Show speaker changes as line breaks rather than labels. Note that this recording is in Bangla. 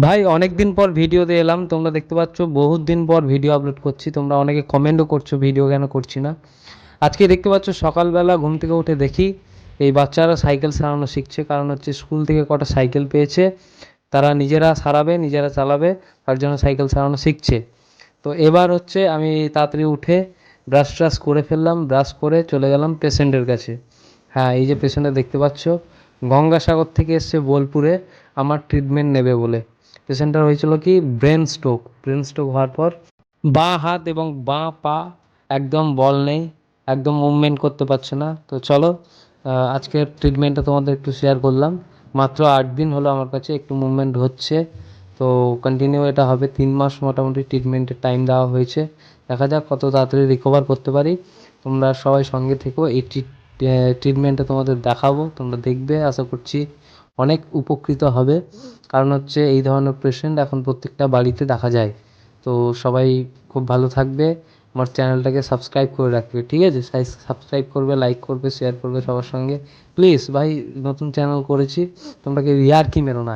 ভাই অনেক দিন পর ভিডিওতে এলাম। তোমরা দেখতে পাচ্ছ বহুত দিন পর ভিডিও আপলোড করছি। তোমরা অনেকে কমেন্টও করছো ভিডিও কেন করছি না। আজকে দেখতে পাচ্ছ সকালবেলা ঘুম থেকে উঠে দেখি এই বাচ্চারা সাইকেল সারানো শিখছে। কারণ হচ্ছে স্কুল থেকে কটা সাইকেল পেয়েছে, তারা নিজেরা সারাবে নিজেরা চালাবে, তার জন্য সাইকেল সারানো শিখছে। তো এবার হচ্ছে আমি তাড়াতাড়ি উঠে ব্রাশ ট্রাশ করে ফেললাম, ব্রাশ করে চলে গেলাম পেশেন্টের কাছে। হ্যাঁ, এই যে পেশেন্টটা দেখতে পাচ্ছ গঙ্গাসাগর থেকে এসছে বোলপুরে আমার ট্রিটমেন্ট নেবে বলে। পেশেন্টটার হয়েছিল কি ব্রেন স্ট্রোক হওয়ার পর বাঁ হাত এবং বাঁ পা একদম বল নেই, একদম মুভমেন্ট করতে পারছে না। তো চলো আজকের ট্রিটমেন্টটা তোমাদের একটু শেয়ার করলাম। মাত্র 8 দিন হলো আমার কাছে, একটু মুভমেন্ট হচ্ছে। তো কন্টিনিউ এটা হবে 3 মাস মোটামুটি ট্রিটমেন্টের টাইম দেওয়া হয়েছে। দেখা যাক কত তাড়াতাড়ি রিকভার করতে পারি। তোমরা সবাই সঙ্গে থেকো, এই ট্রিটমেন্টটা তোমাদের দেখাবো, তোমরা দেখবে। আশা করছি অনেক উপকৃত হবে। কারণ হচ্ছে এই ধরনের পেশেন্ট এখন প্রত্যেকটা বাড়িতে দেখা যায়। তো সবাই খুব ভালো থাকবে, আমার চ্যানেলটাকে সাবস্ক্রাইব করে রাখবে, ঠিক আছে? সাবস্ক্রাইব করবে, লাইক করবে, শেয়ার করবে সবার সঙ্গে প্লিজ। ভাই নতুন চ্যানেল করেছি, তোমরা কেউ ইয়ার কি মেরো না।